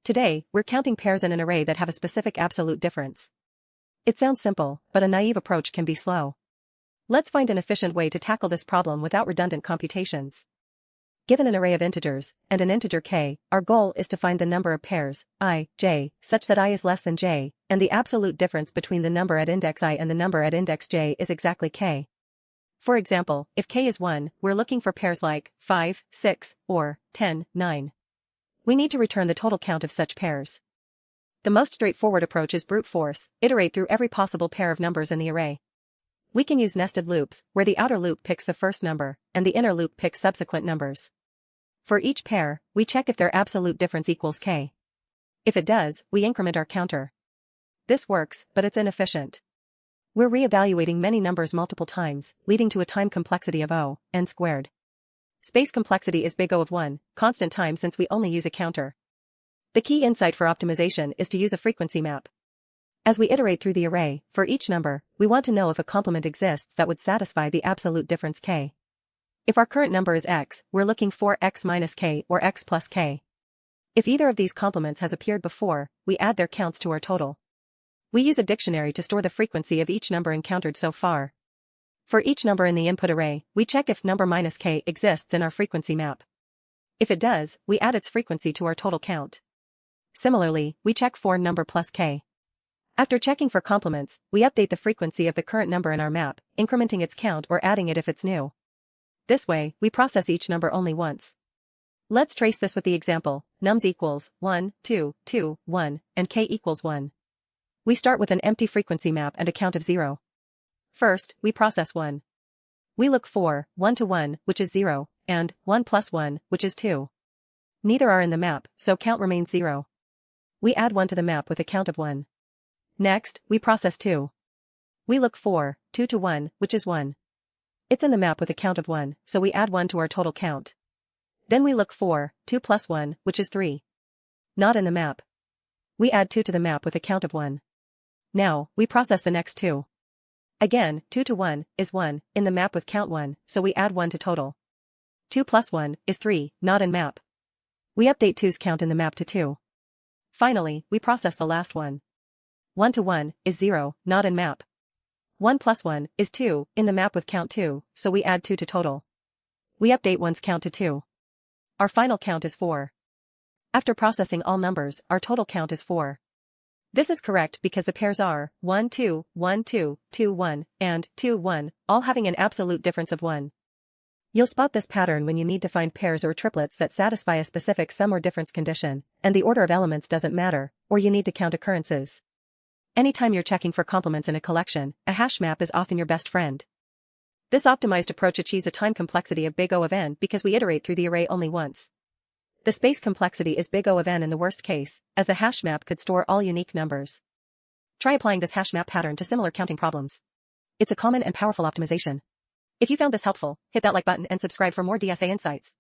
Today, we're counting pairs in an array that have a specific absolute difference. It sounds simple, but a naive approach can be slow. Let's find an efficient way to tackle this problem without redundant computations. Given an array of integers, and an integer k, our goal is to find the number of pairs, I, j, such that I is less than j, and the absolute difference between the number at index I and the number at index j is exactly k. For example, if k is 1, we're looking for pairs like 5, 6, or 10, 9. We need to return the total count of such pairs. The most straightforward approach is brute force, iterate through every possible pair of numbers in the array. We can use nested loops, where the outer loop picks the first number, and the inner loop picks subsequent numbers. For each pair, we check if their absolute difference equals k. If it does, we increment our counter. This works, but it's inefficient. We're reevaluating many numbers multiple times, leading to a time complexity of n squared. Space complexity is big O of 1, constant time since we only use a counter. The key insight for optimization is to use a frequency map. As we iterate through the array, for each number, we want to know if a complement exists that would satisfy the absolute difference k. If our current number is x, we're looking for x minus k or x plus k. If either of these complements has appeared before, we add their counts to our total. We use a dictionary to store the frequency of each number encountered so far. For each number in the input array, we check if number minus k exists in our frequency map. If it does, we add its frequency to our total count. Similarly, we check for number plus k. After checking for complements, we update the frequency of the current number in our map, incrementing its count or adding it if it's new. This way, we process each number only once. Let's trace this with the example, nums equals 1, 2, 2, 1, and k equals 1. We start with an empty frequency map and a count of 0. First, we process 1. We look for 1 to 1, which is 0, and 1 plus 1, which is 2. Neither are in the map, so count remains 0. We add 1 to the map with a count of 1. Next, we process 2. We look for 2 to 1, which is 1. It's in the map with a count of 1, so we add 1 to our total count. Then we look for 2 plus 1, which is 3. Not in the map. We add 2 to the map with a count of 1. Now, we process the next 2. Again, 2 to 1 is 1, in the map with count 1, so we add 1 to total. 2 plus 1 is 3, not in map. We update 2's count in the map to 2. Finally, we process the last one. 1 to 1 is 0, not in map. 1 plus 1 is 2, in the map with count 2, so we add 2 to total. We update 1's count to 2. Our final count is 4. After processing all numbers, our total count is 4. This is correct because the pairs are 1 2, 1 2, 2 1, and 2 1, all having an absolute difference of 1. You'll spot this pattern when you need to find pairs or triplets that satisfy a specific sum or difference condition, and the order of elements doesn't matter, or you need to count occurrences. Anytime you're checking for complements in a collection, a hash map is often your best friend. This optimized approach achieves a time complexity of big O of n because we iterate through the array only once. The space complexity is big O of n in the worst case, as the hash map could store all unique numbers. Try applying this hash map pattern to similar counting problems. It's a common and powerful optimization. If you found this helpful, hit that like button and subscribe for more DSA insights.